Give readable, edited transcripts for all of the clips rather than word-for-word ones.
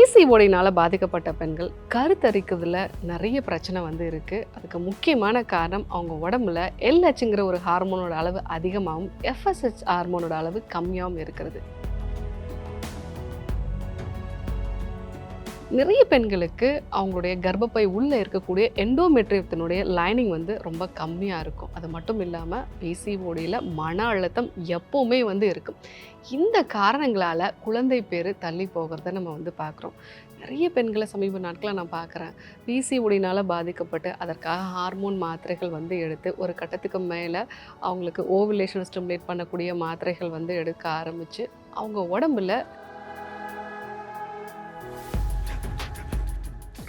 பிசிஓடினால பாதிக்கப்பட்ட பெண்கள் கருத்தரிக்கிறதுல நிறைய பிரச்சனை இருக்குது. அதுக்கு முக்கியமான காரணம் அவங்க உடம்புல எல்ஹெச்ங்கிற ஒரு ஹார்மோனோட அளவு அதிகமாகவும் எஃப்எஸ்ஹெச் ஹார்மோனோட அளவு கம்மியாகவும் இருக்கிறது. நிறைய பெண்களுக்கு அவங்களுடைய கர்ப்பப்பை உள்ளே இருக்கக்கூடிய எண்டோமெட்ரியத்தினுடைய லைனிங் ரொம்ப கம்மியாக இருக்கும். அது மட்டும் இல்லாமல் பிசிஓடியில் மன அழுத்தம் எப்போவுமே இருக்கும். இந்த காரணங்களால் குழந்தை பேர் தள்ளி போகிறத நம்ம பார்க்குறோம். நிறைய பெண்களை சமீப நாட்களாக நான் பார்க்குறேன். பிசிஓடினால் பாதிக்கப்பட்டு அதற்காக ஹார்மோன் மாத்திரைகள் எடுத்து ஒரு கட்டத்துக்கு மேலே அவங்களுக்கு ஓவுலேஷன் ஸ்டிமுலேட் பண்ணக்கூடிய மாத்திரைகள் எடுக்க ஆரம்பித்து அவங்க உடம்புல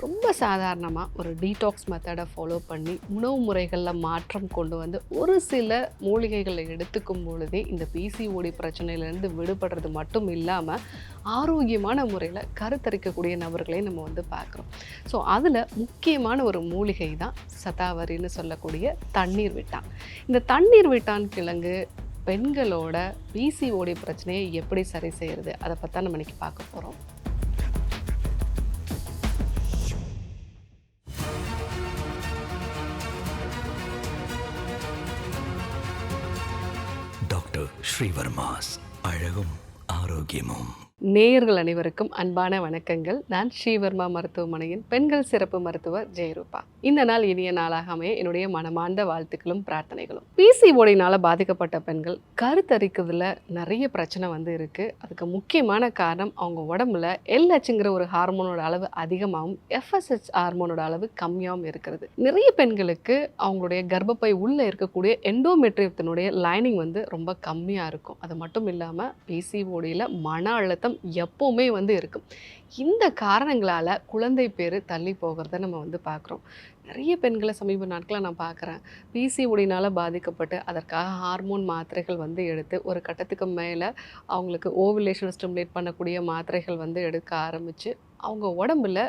ரொம்ப சாதாரணமாக ஒரு டீடாக்ஸ் மெத்தடை ஃபாலோ பண்ணி உணவு முறைகளில் மாற்றம் கொண்டு ஒரு சில மூலிகைகளை எடுத்துக்கும் பொழுதே இந்த பிசிஓடி பிரச்சனையிலேருந்து விடுபடுறது மட்டும் இல்லாமல் ஆரோக்கியமான முறையில் கருத்தரிக்கக்கூடிய நபர்களை நம்ம பார்க்குறோம். ஸோ அதில் முக்கியமான ஒரு மூலிகை தான் சதாவரின்னு சொல்லக்கூடிய தண்ணீர் விட்டான். இந்த தண்ணீர் விட்டான் கிழங்கு பெண்களோட பிசிஓடி பிரச்சனையை எப்படி சரி செய்கிறது அதை பற்றி தான் நம்ம இன்றைக்கி பார்க்க போகிறோம். ஸ்ரீவர்மாஸ் அழகும் ஆரோக்கியமும். நேயர்கள் அனைவருக்கும் அன்பான வணக்கங்கள். நான் ஸ்ரீவர்மா மருத்துவமனையின் பெண்கள் சிறப்பு மருத்துவர் ஜெயரூபா. இந்த நாள் இனிய நாளாக அமைய என்னுடைய மனமார்ந்த வாழ்த்துக்களும் பிரார்த்தனைகளும். பிசிஓடினால பாதிக்கப்பட்ட பெண்கள் கருத்தரிக்கிறதுல நிறைய பிரச்சனை இருக்குது. அதுக்கு முக்கியமான காரணம் அவங்க உடம்புல எல்ஹெச்ங்கிற ஒரு ஹார்மோனோட அளவு அதிகமாகவும் எஃப்எஸ்ஹெச் ஹார்மோனோட அளவு கம்மியாகவும் இருக்கிறது. நிறைய பெண்களுக்கு அவங்களுடைய கர்ப்பப்பை உள்ளே இருக்கக்கூடிய எண்டோமெட்ரியத்தினுடைய லைனிங் ரொம்ப கம்மியாக இருக்கும். அது மட்டும் இல்லாமல் பிசிஓடியில் மன அழுத்தம் எப்பவுமே இருக்கும். இந்த காரணங்களால குழந்தை பேர் தள்ளி போகிறத நம்ம பார்க்குறோம். நிறைய பெண்களை சமீப நாட்களாக நான் பார்க்குறேன். பிசிஓடினால் பாதிக்கப்பட்டு அதற்காக ஹார்மோன் மாத்திரைகள் எடுத்து ஒரு கட்டத்துக்கு மேலே அவங்களுக்கு ஓவுலேஷன் ஸ்டிமுலேட் பண்ணக்கூடிய மாத்திரைகள் எடுக்க ஆரம்பித்து அவங்க உடம்புல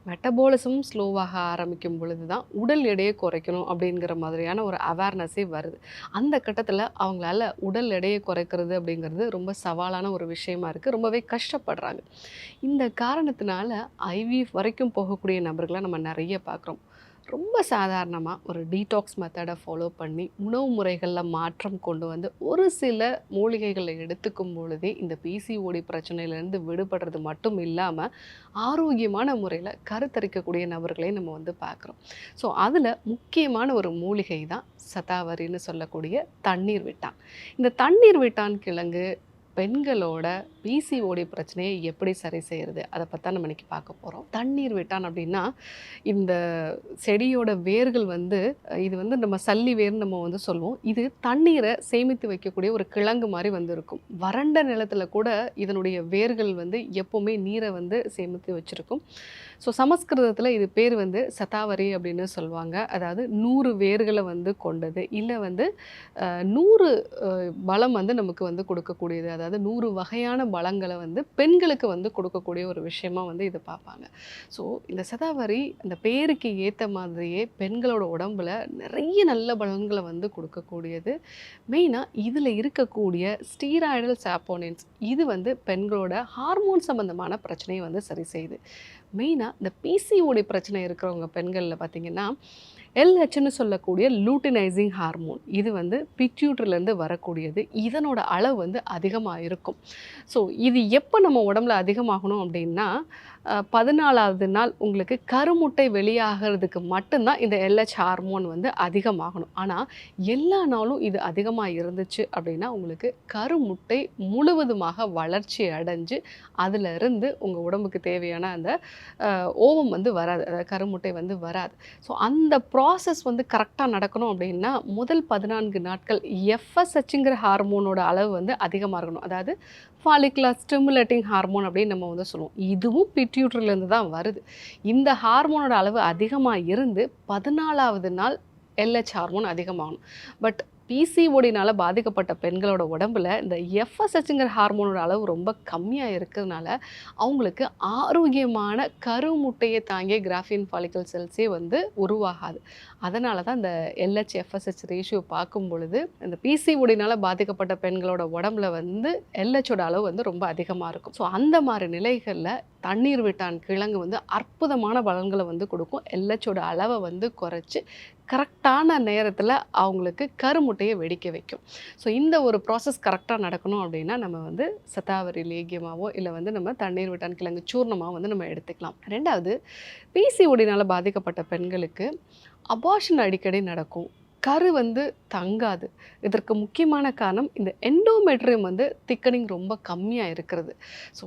மெட்டபாலிசம் ஸ்லோவாக ஆரம்பிக்கும் பொழுது தான் உடல் எடையை குறைக்கணும் அப்படிங்கிற மாதிரியான ஒரு அவேர்னஸே வருது. அந்த கட்டத்தில் அவங்களால உடல் எடையை குறைக்கிறது அப்படிங்கிறது ரொம்ப சவாலான ஒரு விஷயமா இருக்குது. ரொம்பவே கஷ்டப்படுறாங்க. இந்த காரணத்தினால ஐவிஎஃப் வரைக்கும் போகக்கூடிய நபர்களை நம்ம நிறைய பார்க்குறோம். ரொம்ப சாதாரணமாக ஒரு டீடாக்ஸ் மெத்தடை ஃபாலோ பண்ணி உணவு முறைகளில் மாற்றம் கொண்டு ஒரு சில மூலிகைகளை எடுத்துக்கும் பொழுதே இந்த பிசிஓடி பிரச்சனையிலேருந்து விடுபடுறது மட்டும் இல்லாமல் ஆரோக்கியமான முறையில் கருத்தரிக்கக்கூடிய நபர்களை நம்ம பார்க்குறோம். ஸோ அதில் முக்கியமான ஒரு மூலிகை தான் சதாவரின்னு சொல்லக்கூடிய தண்ணீர் விட்டான். இந்த தண்ணீர் விட்டான் கிழங்கு பெண்களோட பிசிஓடி பிரச்சனையை எப்படி சரி செய்கிறது அதை பற்றி தான் நம்ம இன்றைக்கி பார்க்க போகிறோம். தண்ணீர் விட்டான் அப்படின்னா இந்த செடியோட வேர்கள் இது நம்ம சல்லி வேர்னு நம்ம சொல்லுவோம். இது தண்ணீரை சேமித்து வைக்கக்கூடிய ஒரு கிழங்கு மாதிரி இருக்கும். வறண்ட நிலத்தில் கூட இதனுடைய வேர்கள் எப்போவுமே நீரை சேமித்து வச்சுருக்கும். ஸோ சமஸ்கிருதத்தில் இது பேர் சதாவரி அப்படின்னு சொல்லுவாங்க. அதாவது 100 வேர்களை கொண்டது, இல்லை 100 பலம் நமக்கு கொடுக்கக்கூடியது. அதாவது 100 வகையான பலங்களை பெண்களுக்கு கொடுக்கக்கூடிய ஒரு விஷயமா இதை பார்ப்பாங்க. ஸோ இந்த சதாவரி அந்த பேருக்கு ஏற்ற மாதிரியே பெண்களோட உடம்புல நிறைய நல்ல பலன்களை கொடுக்கக்கூடியது. மெயினாக இதில் இருக்கக்கூடிய ஸ்டீராய்டல் சாப்போனின்ஸ் இது பெண்களோட ஹார்மோன் சம்பந்தமான பிரச்சனையை சரி செய்யுது. மெயினாக இந்த பிசிஓடி பிரச்சனை இருக்கிறவங்க பெண்களில் பார்த்திங்கன்னா எல்ஹெச்னு சொல்லக்கூடிய லூட்டினைசிங் ஹார்மோன் இது பிட்யூட்டரிலேருந்து வரக்கூடியது. இதனோட அளவு அதிகமாக இருக்கும். ஸோ இது எப்போ நம்ம உடம்புல அதிகமாகணும் அப்படின்னா 14வது நாள் உங்களுக்கு கருமுட்டை வெளியாகிறதுக்கு மட்டும்தான் இந்த எல்ஹெச் ஹார்மோன் அதிகமாகணும். ஆனால் எல்லா நாளும் இது அதிகமாக இருந்துச்சு அப்படின்னா உங்களுக்கு கருமுட்டை முழுவதுமாக வளர்ச்சி அடைஞ்சு அதிலிருந்து உங்கள் உடம்புக்கு தேவையான அந்த ஓவம் வராது, அதாவது கருமுட்டை வராது. ஸோ அந்த ப்ராசஸ் கரெக்டாக நடக்கணும் அப்படின்னா முதல் 14 நாட்கள் எஃப்எஸ்ஹெச்ங்கிற ஹார்மோனோட அளவு அதிகமாக இருக்கணும். அதாவது ஃபாலிகுலர் ஸ்டிமுலேட்டிங் ஹார்மோன் அப்படின்னு நம்ம சொல்லுவோம். இதுவும் பிட்யூட்டரிலேருந்து தான் வருது. இந்த ஹார்மோனோட அளவு அதிகமாக இருந்து 14வது நாள் எல்ஹெச் ஹார்மோன் அதிகமாகணும். பட் பிசிஓடினால பாதிக்கப்பட்ட பெண்களோட உடம்புல இந்த எஃப்எஸ்ஹெச்ங்கிற ஹார்மோனோட அளவு ரொம்ப கம்மியாக இருக்கிறதுனால அவங்களுக்கு ஆரோக்கியமான கருமுட்டையை தாங்கிய கிராஃபின் ஃபாலிக்கல் செல்ஸே வந்து உருவாகாது. அதனால தான் இந்த எல்ஹெச்-எஃப்எஸ்ஹெச் ரேஷியோ பார்க்கும் பொழுது இந்த பிசிஓடினால பாதிக்கப்பட்ட பெண்களோட உடம்புல வந்து எல்ஹெச்சோட அளவு வந்து ரொம்ப அதிகமாக இருக்கும். ஸோ அந்த மாதிரி நிலைகளில் தண்ணீர் விட்டான் கிழங்கு வந்து அற்புதமான பலன்களை வந்து கொடுக்கும். எல்ஹெச்சோட அளவை வந்து குறைச்சி கரெக்டான நேரத்தில் அவங்களுக்கு கருமுட்டையை வெடிக்க வைக்கும். ஸோ இந்த ஒரு ப்ராசஸ் கரெக்டாக நடக்கணும் அப்படின்னா நம்ம வந்து சதாவரி லேகியமாவோ இல்லை வந்து நம்ம தண்ணீர் விட்டான் கிழங்கு சூர்ணமாக வந்து நம்ம எடுத்துக்கலாம். ரெண்டாவது, பிசிஓடினால் பாதிக்கப்பட்ட பெண்களுக்கு அபார்ஷன் அடிக்கடி நடக்கும். கரு வந்து தங்காது. இதற்கு முக்கியமான காரணம் இந்த எண்டோமெட்ரியம் வந்து திக்கனிங் ரொம்ப கம்மியாக இருக்கிறது. ஸோ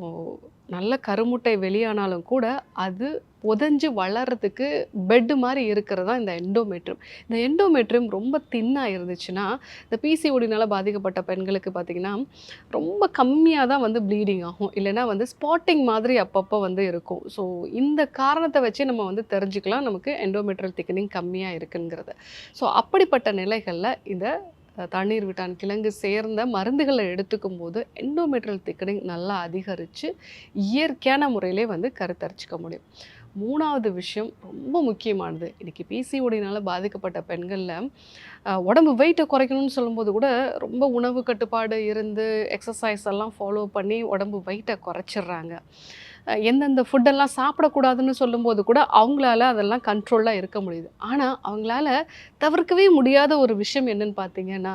நல்ல கருமுட்டை வெளியானாலும் கூட அது புதஞ்சு வளர்கிறதுக்கு பெட்டு மாதிரி இருக்கிறது தான் இந்த எண்டோமெட்ரியம். இந்த எண்டோமெட்ரியம் ரொம்ப தின்னாக இருந்துச்சுன்னா இந்த பிசிஓடினால் பாதிக்கப்பட்ட பெண்களுக்கு பார்த்திங்கன்னா ரொம்ப கம்மியாக தான் வந்து ப்ளீடிங் ஆகும். இல்லைனா வந்து ஸ்பாட்டிங் மாதிரி அப்பப்போ வந்து இருக்கும். ஸோ இந்த காரணத்தை வச்சு நம்ம வந்து தெரிஞ்சுக்கலாம் நமக்கு எண்டோமெட்ரியல் திக்கனிங் கம்மியாக இருக்குங்கிறது. ஸோ அப்படிப்பட்ட நிலைகளில் இந்த தண்ணீர் விட்டான் கிழங்கு சேர்ந்த மருந்துகளை எடுத்துக்கும் போது எண்டோமெட்ரியல் திக்கனிங் நல்லா அதிகரித்து இயற்கையான முறையிலே வந்து கருத்தரிச்சிக்க முடியும். மூணாவது விஷயம் ரொம்ப முக்கியமானது. இன்றைக்கி பிசிஓடினால் பாதிக்கப்பட்ட பெண்களில் உடம்பு வெயிட்டை குறைக்கணும்னு சொல்லும்போது கூட ரொம்ப உணவு கட்டுப்பாடு இருந்து எக்ஸசைஸ் எல்லாம் ஃபாலோ பண்ணி உடம்பு வெயிட்டை குறைச்சிட்றாங்க. எந்தெந்த ஃபுட்டெல்லாம் சாப்பிடக்கூடாதுன்னு சொல்லும்போது கூட அவங்களால அதெல்லாம் கண்ட்ரோலாக இருக்க முடியுது. ஆனால் அவங்களால தவிர்க்கவே முடியாத ஒரு விஷயம் என்னன்னு பார்த்தீங்கன்னா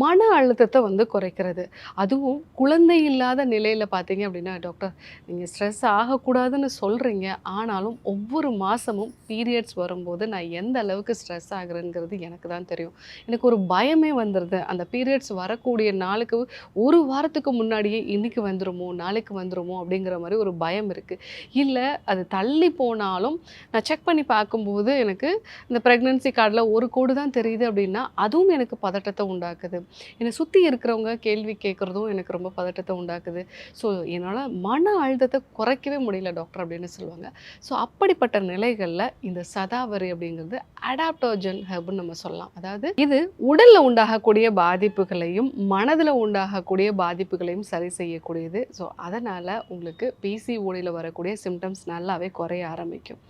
மன அழுத்தத்தை வந்து குறைக்கிறது. அதுவும் குழந்தை இல்லாத நிலையில் பார்த்தீங்க அப்படின்னா, டாக்டர் நீங்கள் ஸ்ட்ரெஸ் ஆகக்கூடாதுன்னு சொல்கிறீங்க, ஆனாலும் ஒவ்வொரு மாதமும் பீரியட்ஸ் வரும்போது நான் எந்த அளவுக்கு ஸ்ட்ரெஸ் ஆகுறேங்கிறது எனக்கு தான் தெரியும். எனக்கு ஒரு பயமே வந்துடுது. அந்த பீரியட்ஸ் வரக்கூடிய நாளுக்கு ஒரு வாரத்துக்கு முன்னாடியே இன்றைக்கி வந்துடுமோ நாளைக்கு வந்துடுமோ அப்படிங்கிற மாதிரி ஒரு பயம் இருக்குது. இல்லை அது தள்ளி போனாலும் நான் செக் பண்ணி பார்க்கும்போது எனக்கு இந்த ப்ரெக்னன்சி கார்டில் ஒரு கோடு தான் தெரியுது அப்படின்னா அதுவும் எனக்கு பதட்டத்தை உண்டாக்குது. என்னை சுற்றி இருக்கிறவங்க கேள்வி கேட்குறதும் எனக்கு ரொம்ப பதட்டத்தை உண்டாக்குது. ஸோ என்னால் மன அழுத்தத்தை குறைக்கவே முடியல டாக்டர் அப்படின்னு சொல்லுவாங்க. ஸோ அப்படிப்பட்ட நிலைகளில் இந்த சதாவரி அப்படிங்கிறது அடாப்டோஜன் ஹெர்ப்னு நம்ம சொல்லலாம். அதாவது இது உடலில் உண்டாகக்கூடிய பாதிப்புகளையும் மனதில் உண்டாகக்கூடிய பாதிப்புகளையும் சரி செய்யக்கூடியது. ஸோ அதனால் உங்களுக்கு பிசிஓடியில் வரக்கூடிய சிம்டம்ஸ் நல்லாவே குறைய ஆரம்பிக்கும்.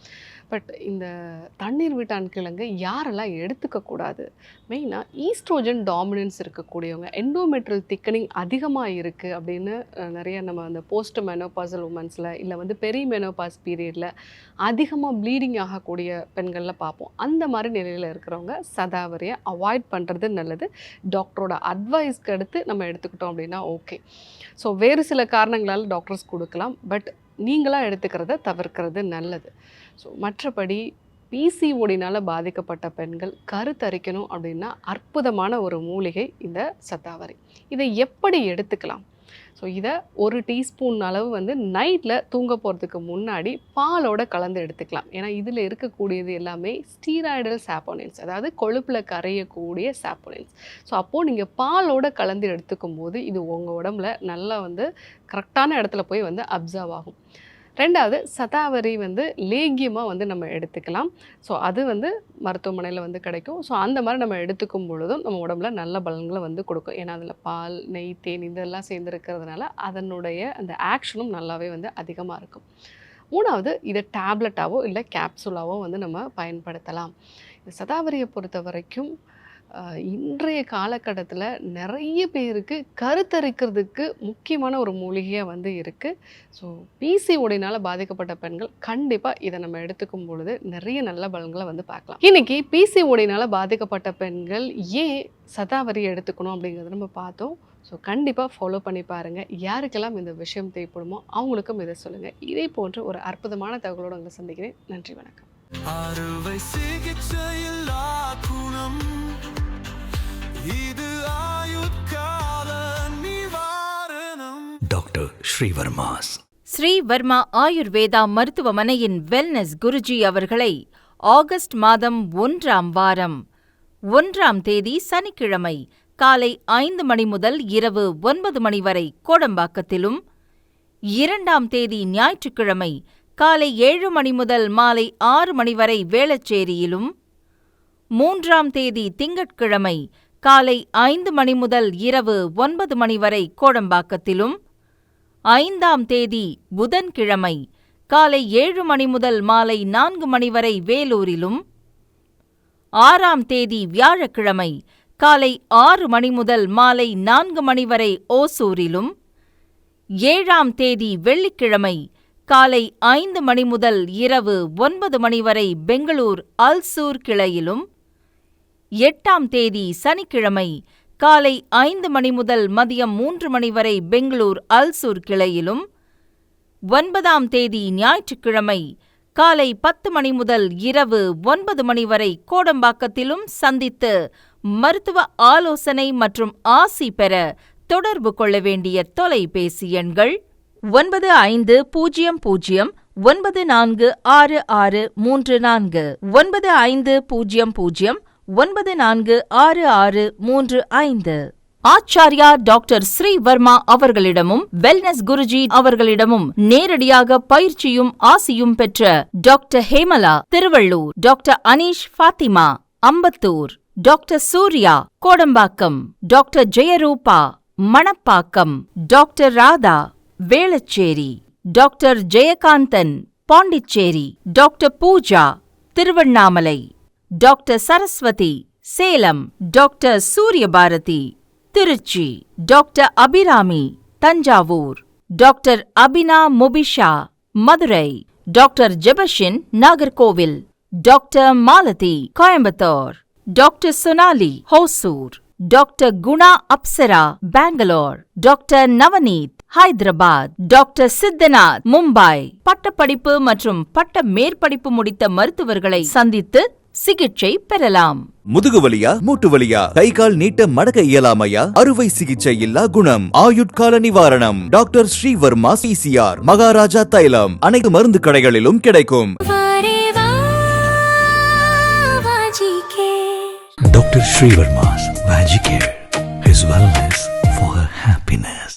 பட் இந்த தண்ணீர் விட்டான் கிழங்கு யாரெல்லாம் எடுத்துக்கக்கூடாது? மெயினாக ஈஸ்ட்ரோஜன் டாமினன்ஸ் இருக்கக்கூடியவங்க, எண்டோமெட்ரியல் திக்கனிங் அதிகமாக இருக்குது அப்படின்னு நிறைய நம்ம அந்த போஸ்ட் மெனோபாசல் உமன்ஸில் இல்லை வந்து பெரி மெனோபாஸ் பீரியடில் அதிகமாக ப்ளீடிங் ஆகக்கூடிய பெண்களில் பார்ப்போம். அந்த மாதிரி நிலையில் இருக்கிறவங்க சதாவரியை அவாய்ட் பண்ணுறது நல்லது. டாக்டரோட அட்வைஸ்க்கு அடுத்து நம்ம எடுத்துக்கிட்டோம் அப்படின்னா ஓகே. ஸோ வேறு சில காரணங்களால் டாக்டர்ஸ் கொடுக்கலாம். பட் நீங்களாக எடுத்துக்கிறத தவிர்க்கிறது நல்லது. ஸோ மற்றபடி பிசிஓடினால் பாதிக்கப்பட்ட பெண்கள் கருத்தரிக்கணும் அப்படின்னா அற்புதமான ஒரு மூலிகை இந்த சதாவரி. இதை எப்படி எடுத்துக்கலாம்? ஸோ இதை ஒரு டீஸ்பூன் அளவு வந்து நைட்டில் தூங்க போகிறதுக்கு முன்னாடி பாலோட கலந்து எடுத்துக்கலாம். ஏன்னா இதில் இருக்கக்கூடியது எல்லாமே ஸ்டீராய்டல் சாப்போனின்ஸ், அதாவது கொழுப்பில் கரையக்கூடிய சாப்போனின்ஸ். ஸோ அப்போது நீங்கள் பாலோட கலந்து எடுத்துக்கும் போது இது உங்கள் உடம்புல நல்லா வந்து கரெக்டான இடத்துல போய் வந்து அப்சர்வ் ஆகும். ரெண்டாவது, சதாவரி வந்து லேகியமாக வந்து நம்ம எடுத்துக்கலாம். ஸோ அது வந்து மருத்துவமனையில் வந்து கிடைக்கும். ஸோ அந்த மாதிரி நம்ம எடுத்துக்கும் பொழுதும் நம்ம உடம்புல நல்ல பலன்களை வந்து கொடுக்கும். ஏன்னா அதில் பால், நெய், தேன் இதெல்லாம் சேர்ந்துருக்கிறதுனால அதனுடைய அந்த ஆக்ஷனும் நல்லாவே வந்து அதிகமாக இருக்கும். மூணாவது, இதை டேப்லெட்டாவோ இல்லை கேப்சூலாவோ வந்து நம்ம பயன்படுத்தலாம். இந்த சதாவரியை பொறுத்த வரைக்கும் இன்றைய காலகட்டத்தில் நிறைய பேருக்கு கருத்தரிக்கிறதுக்கு முக்கியமான ஒரு மூலிகையாக வந்து இருக்குது. ஸோ பிசிஓடினால் பாதிக்கப்பட்ட பெண்கள் கண்டிப்பாக இதை நம்ம எடுத்துக்கும் பொழுது நிறைய நல்ல பலன்களை வந்து பார்க்கலாம். இன்றைக்கி பிசிஓடினால் பாதிக்கப்பட்ட பெண்கள் ஏன் சதாவரி எடுத்துக்கணும் அப்படிங்கிறத நம்ம பார்த்தோம். ஸோ கண்டிப்பாக ஃபாலோ பண்ணி பாருங்கள். யாருக்கெல்லாம் இந்த விஷயம் தேவைப்படுமோ அவங்களுக்கும் இதை சொல்லுங்கள். இதே போன்ற ஒரு அற்புதமான தகவலோடு உங்களை சந்திக்கிறேன். நன்றி, வணக்கம். அறுவை சிகிச்சையில் குணம் இது ஆயுட்கால நிவாரணம். டாக்டர் ஸ்ரீவர்மாஸ். ஸ்ரீவர்மா ஆயுர்வேதா மருத்துவமனையின் வெல்னஸ் குருஜி அவர்களை ஆகஸ்ட் மாதம் 1ஆம் வாரம் 1ஆம் தேதி சனிக்கிழமை காலை 5 மணி முதல் இரவு 9 மணி வரை கோடம்பாக்கத்திலும், 2ஆம் தேதி ஞாயிற்றுக்கிழமை காலை 7 மணி முதல் மாலை 6 மணி வரை வேளச்சேரியிலும், 3ஆம் தேதி திங்கட்கிழமை காலை 5 மணி முதல் இரவு 9 மணி வரை கோடம்பாக்கத்திலும், 5ஆம் தேதி புதன்கிழமை காலை 7 மணி முதல் மாலை 4 மணி வரை வேலூரிலும், 6ஆம் தேதி வியாழக்கிழமை காலை 6 மணி முதல் மாலை 4 மணி வரை ஓசூரிலும், 7ஆம் தேதி வெள்ளிக்கிழமை காலை 5 மணி முதல் இரவு 9 மணி வரை பெங்களூர் அல்சூர் கிளையிலும், 8ஆம் தேதி சனிக்கிழமை காலை 5 மணி முதல் மதியம் 3 மணி வரை பெங்களூர் அல்சூர் கிளையிலும், 9ஆம் தேதி ஞாயிற்றுக்கிழமை காலை 10 மணி முதல் இரவு 9 மணி வரை கோடம்பாக்கத்திலும் சந்தித்து மருத்துவ ஆலோசனை மற்றும் ஆசி பெற தொடர்பு கொள்ள வேண்டிய தொலைபேசி எண்கள் 9500946634 9500946635. ஆச்சார்யா டாக்டர் ஸ்ரீவர்மா அவர்களிடமும் வெல்னஸ் குருஜி அவர்களிடமும் நேரடியாக பயிற்சியும் ஆசியும் பெற்ற doctor Hemala Thiruvallur, doctor Aneesh Fathima Ambattur, doctor Surya Kodambakkam, doctor Jayarooba Manappakkam, doctor Radha Velachery, doctor Jayakanthan Pondicherry, doctor Pooja Thiruvannamalai, doctor Saraswathi Salem, doctor Suriyabharathi Trichy, doctor Abirami Thanjavur, doctor Abina Mubisha Madurai, doctor Jebashin Nagercoil, doctor Malathi Coimbatore, doctor Sonali Hosur, doctor Guna Apsara Bangalore, doctor Navaneeth Hyderabad, doctor Siddhanath Mumbai. பட்டப்படிப்பு மற்றும் பட்ட மேற்படிப்பு முடித்த மருத்துவர்களை சந்தித்து சிகிச்சை பெறலாம். முதுகு வலியா, மூட்டு வலியா, கை கால் நீட்ட மடக்க இயலாமையா, அறுவை சிகிச்சை இல்லா குணம், ஆயுட்கால நிவாரணம். டாக்டர் ஸ்ரீவர்மா PCR, மகாராஜா தைலம் அனைத்து மருந்து கடைகளிலும் கிடைக்கும். Dr. Srivarma's Magic Care. His wellness for her happiness.